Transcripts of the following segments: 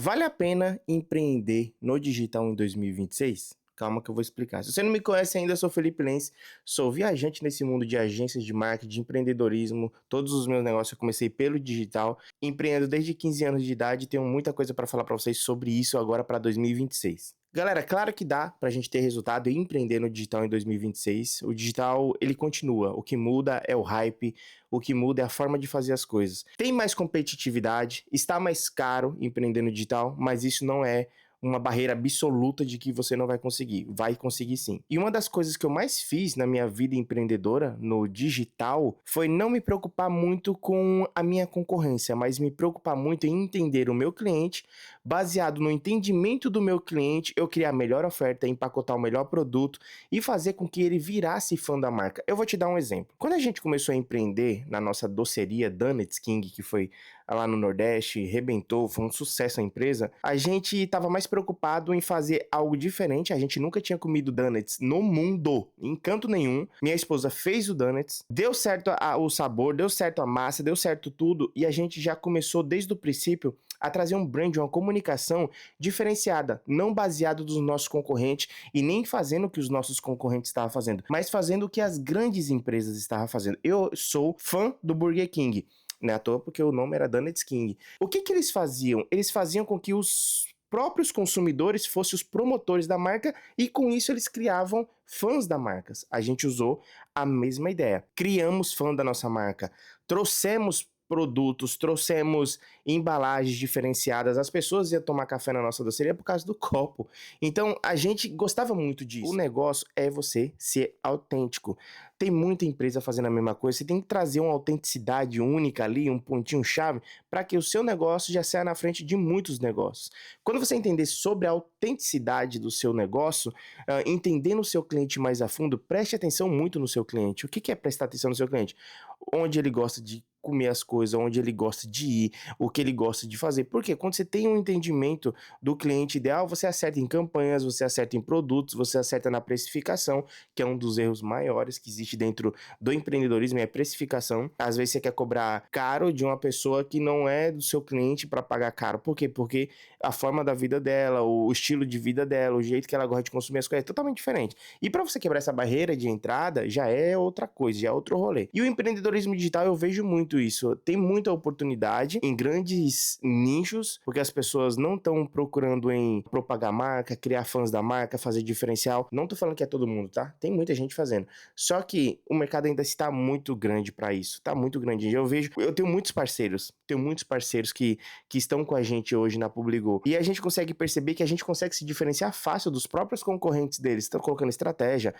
Vale a pena empreender no digital em 2026? Calma que eu vou explicar. Se você não me conhece ainda, eu sou Felipe Lenz, sou viajante nesse mundo de agências de marketing, de empreendedorismo. Todos os meus negócios eu comecei pelo digital. Empreendo desde 15 anos de idade e tenho muita coisa para falar para vocês sobre isso agora para 2026. Galera, claro que dá pra gente ter resultado e empreender no digital em 2026. O digital, ele continua. O que muda é o hype, o que muda é a forma de fazer as coisas. Tem mais competitividade, está mais caro empreender no digital, mas isso não é uma barreira absoluta de que você não vai conseguir. Vai conseguir sim. E uma das coisas que eu mais fiz na minha vida empreendedora no digital foi não me preocupar muito com a minha concorrência, mas me preocupar muito em entender o meu cliente. Baseado no entendimento do meu cliente, eu criar a melhor oferta, empacotar o melhor produto e fazer com que ele virasse fã da marca. Eu vou te dar um exemplo. Quando a gente começou a empreender na nossa doceria Donuts King, que foi lá no Nordeste, rebentou, foi um sucesso a empresa, a gente estava mais preocupado em fazer algo diferente. A gente nunca tinha comido donuts no mundo, em canto nenhum. Minha esposa fez o donuts, deu certo o sabor, deu certo a massa, deu certo tudo, e a gente já começou desde o princípio a trazer um brand, uma comunicação diferenciada, não baseado dos nossos concorrentes e nem fazendo o que os nossos concorrentes estavam fazendo, mas fazendo o que as grandes empresas estavam fazendo. Eu sou fã do Burger King, não é à toa porque o nome era Donuts King. O que eles faziam? Eles faziam com que os próprios consumidores fossem os promotores da marca e com isso eles criavam fãs da marca. A gente usou a mesma ideia. Criamos fã da nossa marca, trouxemos produtos, trouxemos embalagens diferenciadas. As pessoas iam tomar café na nossa doceria por causa do copo. Então a gente gostava muito disso. O negócio é você ser autêntico. Tem muita empresa fazendo a mesma coisa. Você tem que trazer uma autenticidade única ali, um pontinho chave, para que o seu negócio já saia na frente de muitos negócios. Quando você entender sobre a autenticidade do seu negócio, entendendo o seu cliente mais a fundo, preste atenção muito no seu cliente. O que é prestar atenção no seu cliente? Onde ele gosta de comer as coisas, onde ele gosta de ir, o que ele gosta de fazer. Porque quando você tem um entendimento do cliente ideal, você acerta em campanhas, você acerta em produtos, você acerta na precificação, que é um dos erros maiores que existe dentro do empreendedorismo, é a precificação. Às vezes você quer cobrar caro de uma pessoa que não é do seu cliente para pagar caro. Por quê? Porque a forma da vida dela, o estilo de vida dela, o jeito que ela gosta de consumir as coisas é totalmente diferente. E para você quebrar essa barreira de entrada, já é outra coisa, já é outro rolê. E o empreendedorismo digital eu vejo muito isso. Tem muita oportunidade em grandes nichos, porque as pessoas não estão procurando em propagar marca, criar fãs da marca, fazer diferencial. Não tô falando que é todo mundo, tá? Tem muita gente fazendo. Só que o mercado ainda está muito grande para isso. Tá muito grande. Eu tenho muitos parceiros que estão com a gente hoje na Publigo. E a gente consegue perceber que a gente consegue se diferenciar fácil dos próprios concorrentes deles. Estão colocando estratégia,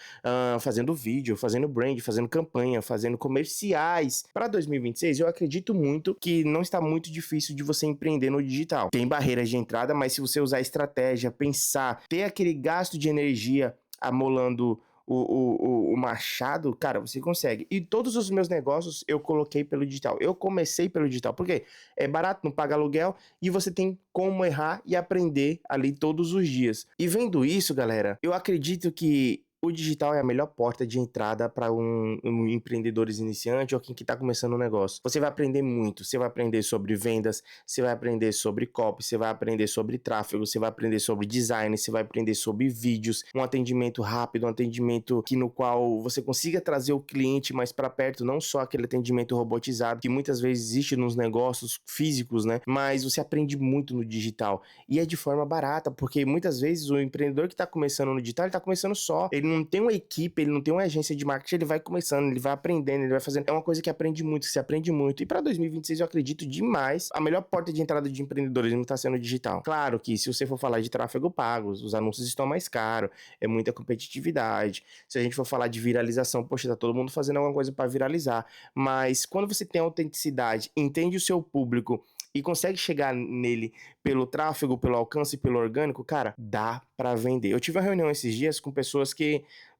fazendo vídeo, fazendo brand, fazendo campanha, fazendo comerciais. Para 2026, eu acredito muito que não está muito difícil de você empreender no digital. Tem barreiras de entrada, mas se você usar estratégia, pensar, ter aquele gasto de energia amolando o machado, cara, você consegue. E todos os meus negócios eu coloquei pelo digital. Eu comecei pelo digital, porque é barato, não paga aluguel e você tem como errar e aprender ali todos os dias. E vendo isso, galera, eu acredito que o digital é a melhor porta de entrada para um empreendedor iniciante ou quem que está começando um negócio. Você vai aprender muito. Você vai aprender sobre vendas, você vai aprender sobre copy, você vai aprender sobre tráfego, você vai aprender sobre design, você vai aprender sobre vídeos, um atendimento rápido, um atendimento no qual você consiga trazer o cliente mais para perto, não só aquele atendimento robotizado que muitas vezes existe nos negócios físicos, né? Mas você aprende muito no digital e é de forma barata, porque muitas vezes o empreendedor que está começando no digital, ele está começando só. Ele não tem uma equipe, ele não tem uma agência de marketing, ele vai começando, ele vai aprendendo, ele vai fazendo. É uma coisa que aprende muito, que se aprende muito. E para 2026 eu acredito demais, a melhor porta de entrada de empreendedorismo está sendo digital. Claro que se você for falar de tráfego pago, os anúncios estão mais caros, é muita competitividade. Se a gente for falar de viralização, poxa, tá todo mundo fazendo alguma coisa para viralizar. Mas quando você tem autenticidade, entende o seu público e consegue chegar nele pelo tráfego, pelo alcance, pelo orgânico, cara, dá pra vender. Eu tive uma reunião esses dias com pessoas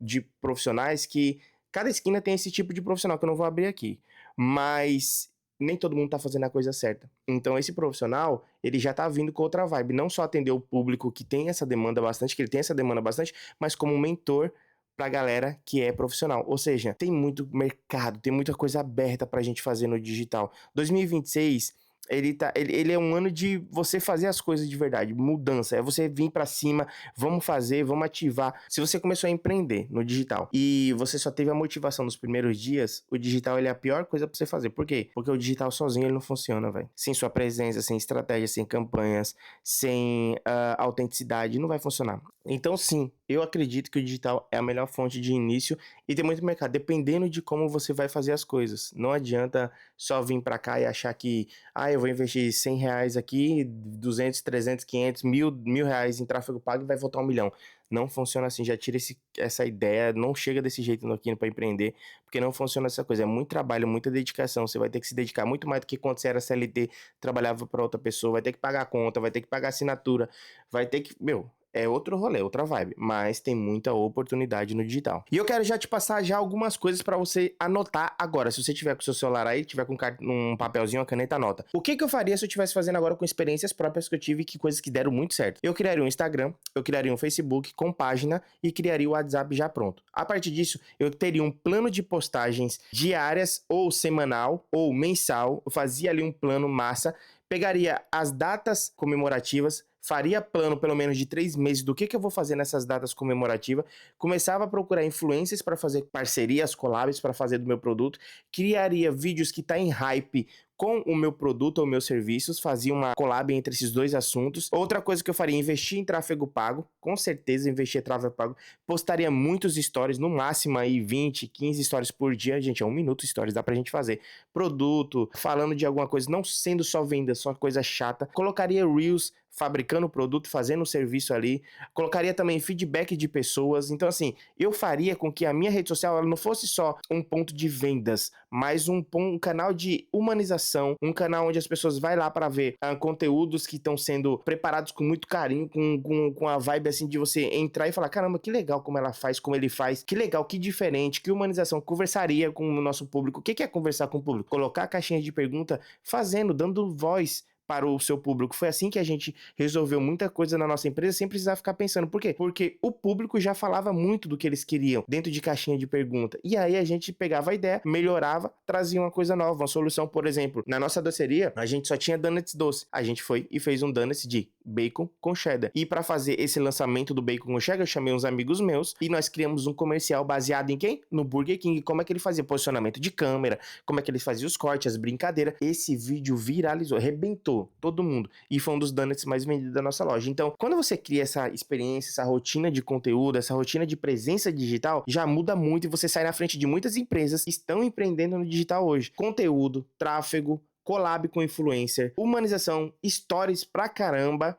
de profissionais que cada esquina tem esse tipo de profissional que eu não vou abrir aqui, mas nem todo mundo tá fazendo a coisa certa. Então esse profissional, ele já tá vindo com outra vibe, não só atender o público que tem essa demanda bastante, que ele tem essa demanda bastante, mas como mentor pra galera que é profissional. Ou seja, tem muito mercado, tem muita coisa aberta pra gente fazer no digital. 2026 Ele é um ano de você fazer as coisas de verdade, mudança. É você vir pra cima, vamos fazer, vamos ativar. Se você começou a empreender no digital e você só teve a motivação nos primeiros dias, o digital ele é a pior coisa pra você fazer. Por quê? Porque o digital sozinho ele não funciona, velho. Sem sua presença, sem estratégia, sem campanhas, sem autenticidade, não vai funcionar. Então, sim, eu acredito que o digital é a melhor fonte de início e tem muito mercado, dependendo de como você vai fazer as coisas. Não adianta só vir pra cá e achar que, eu vou investir R$ 100 aqui, 200, 300, 500, mil reais em tráfego pago e vai voltar 1 milhão. Não funciona assim, já tira essa ideia, não chega desse jeito no aqui para empreender, porque não funciona essa coisa. É muito trabalho, muita dedicação. Você vai ter que se dedicar muito mais do que quando você era CLT, trabalhava para outra pessoa, vai ter que pagar a conta, vai ter que pagar a assinatura, vai ter que. Meu, é outro rolê, outra vibe, mas tem muita oportunidade no digital. E eu quero já te passar já algumas coisas para você anotar agora. Se você tiver com o seu celular aí, tiver com um papelzinho, uma caneta, anota. O que eu faria se eu estivesse fazendo agora com experiências próprias que eu tive, que coisas que deram muito certo? Eu criaria um Instagram, eu criaria um Facebook com página e criaria o WhatsApp já pronto. A partir disso, eu teria um plano de postagens diárias ou semanal ou mensal. Eu fazia ali um plano massa, pegaria as datas comemorativas, faria plano pelo menos de 3 meses do que eu vou fazer nessas datas comemorativas, começava a procurar influencers para fazer parcerias, collabs para fazer do meu produto, criaria vídeos que tá em hype com o meu produto ou meus serviços, fazia uma collab entre esses dois assuntos. Outra coisa que eu faria, investir em tráfego pago, com certeza investir em tráfego pago, postaria muitos stories, no máximo aí 20, 15 stories por dia, gente, é 1 minuto stories, dá pra gente fazer. Produto, falando de alguma coisa, não sendo só venda, só coisa chata, colocaria Reels, fabricando o produto, fazendo o serviço ali, colocaria também feedback de pessoas. Então assim, eu faria com que a minha rede social ela não fosse só um ponto de vendas, mas um canal de humanização, um canal onde as pessoas vai lá para ver conteúdos que estão sendo preparados com muito carinho, com a vibe assim de você entrar e falar, caramba, que legal como ela faz, como ele faz, que legal, que diferente, que humanização, conversaria com o nosso público. O que é conversar com o público? Colocar caixinhas de pergunta, dando voz para o seu público. Foi assim que a gente resolveu muita coisa na nossa empresa sem precisar ficar pensando. Por quê? Porque o público já falava muito do que eles queriam dentro de caixinha de pergunta. E aí a gente pegava a ideia, melhorava, trazia uma coisa nova, uma solução. Por exemplo, na nossa doceria, a gente só tinha donuts doce. A gente foi e fez um donuts de bacon com cheddar. E para fazer esse lançamento do bacon com cheddar, eu chamei uns amigos meus e nós criamos um comercial baseado em quem? No Burger King. Como é que ele fazia posicionamento de câmera, como é que ele fazia os cortes, as brincadeiras. Esse vídeo viralizou, arrebentou todo mundo. E foi um dos donuts mais vendidos da nossa loja. Então, quando você cria essa experiência, essa rotina de conteúdo, essa rotina de presença digital, já muda muito e você sai na frente de muitas empresas que estão empreendendo no digital hoje. Conteúdo, tráfego, collab com influencer, humanização, stories pra caramba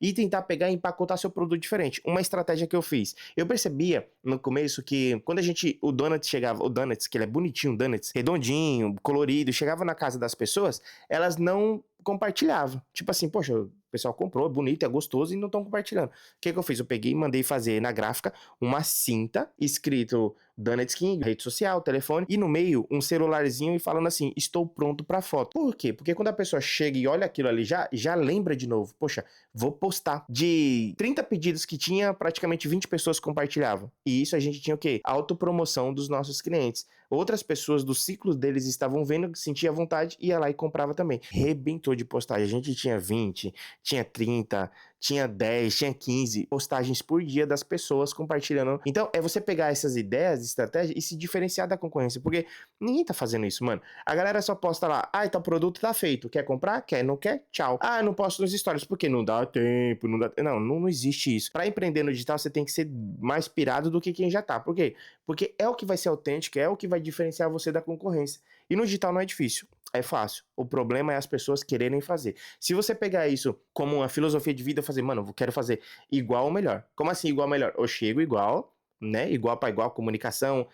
e tentar pegar e empacotar seu produto diferente. Uma estratégia que eu fiz. Eu percebia no começo que quando o donut chegava, o donuts, que ele é bonitinho, o donuts, redondinho, colorido, chegava na casa das pessoas, elas não compartilhavam. Tipo assim, poxa, o pessoal comprou, é bonito, é gostoso e não estão compartilhando. O que eu fiz? Eu peguei e mandei fazer na gráfica uma cinta escrito Donuts King, rede social, telefone, e no meio um celularzinho e falando assim, estou pronto pra foto. Por quê? Porque quando a pessoa chega e olha aquilo ali, já lembra de novo, poxa, vou postar. De 30 pedidos que tinha, praticamente 20 pessoas compartilhavam. E isso a gente tinha o quê? Autopromoção dos nossos clientes. Outras pessoas do ciclo deles estavam vendo, sentia vontade, ia lá e comprava também. Rebentou de postagem. A gente tinha 20, tinha 30, tinha 10, tinha 15 postagens por dia das pessoas compartilhando. Então, é você pegar essas ideias, estratégias e se diferenciar da concorrência, porque ninguém tá fazendo isso, mano. A galera só posta lá, então o produto tá feito, quer comprar? Quer, não quer? Tchau. Não posto nos stories, porque não dá tempo, não dá... Não existe isso. Pra empreender no digital, você tem que ser mais pirado do que quem já tá. Por quê? Porque é o que vai ser autêntico, é o que vai diferenciar você da concorrência. E no digital não é difícil. É fácil. O problema é as pessoas quererem fazer. Se você pegar isso como uma filosofia de vida, fazer, mano, eu quero fazer igual ou melhor. Como assim igual ou melhor? Eu chego igual, né? Igual para igual, comunicação,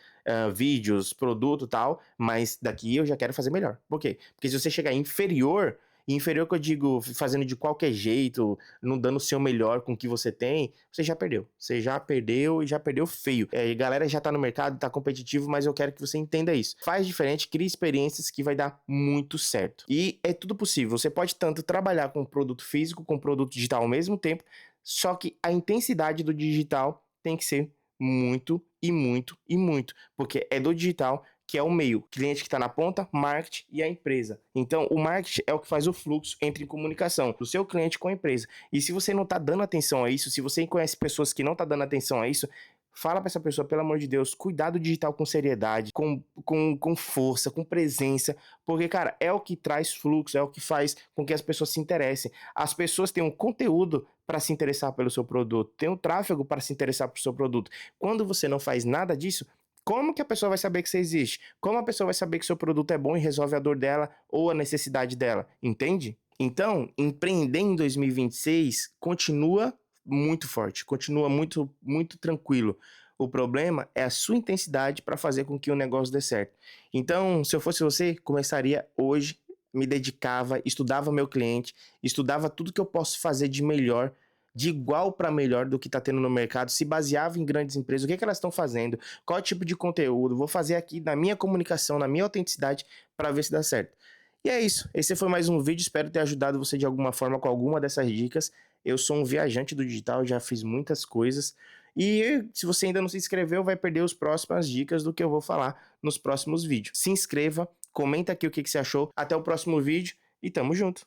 vídeos, produto e tal, mas daqui eu já quero fazer melhor. Por quê? Porque se você chegar inferior que eu digo, fazendo de qualquer jeito, não dando o seu melhor com o que você tem, você já perdeu. Você já perdeu e já perdeu feio. A galera já tá no mercado, tá competitivo, mas eu quero que você entenda isso. Faz diferente, cria experiências que vai dar muito certo. E é tudo possível. Você pode tanto trabalhar com produto físico, com produto digital ao mesmo tempo, só que a intensidade do digital tem que ser muito e muito e muito, porque é do digital que é o meio. Cliente que está na ponta, marketing e a empresa. Então, o marketing é o que faz o fluxo entre comunicação do seu cliente com a empresa. E se você não está dando atenção a isso, se você conhece pessoas que não estão dando atenção a isso, fala para essa pessoa, pelo amor de Deus, cuidado digital com seriedade, com força, com presença, porque, cara, é o que traz fluxo, é o que faz com que as pessoas se interessem. As pessoas têm um conteúdo para se interessar pelo seu produto, tem um tráfego para se interessar pelo seu produto. Quando você não faz nada disso, como que a pessoa vai saber que você existe? Como a pessoa vai saber que seu produto é bom e resolve a dor dela ou a necessidade dela? Entende? Então, empreender em 2026 continua muito forte, continua muito tranquilo. O problema é a sua intensidade para fazer com que o negócio dê certo. Então, se eu fosse você, começaria hoje, me dedicava, estudava meu cliente, estudava tudo que eu posso fazer de melhor, de igual para melhor do que está tendo no mercado, se baseava em grandes empresas, o que, que elas estão fazendo, qual tipo de conteúdo, vou fazer aqui na minha comunicação, na minha autenticidade, para ver se dá certo. E é isso, esse foi mais um vídeo, espero ter ajudado você de alguma forma com alguma dessas dicas. Eu sou um viajante do digital, já fiz muitas coisas. E se você ainda não se inscreveu, vai perder as próximas dicas do que eu vou falar nos próximos vídeos. Se inscreva, comenta aqui o que você achou. Até o próximo vídeo e tamo junto!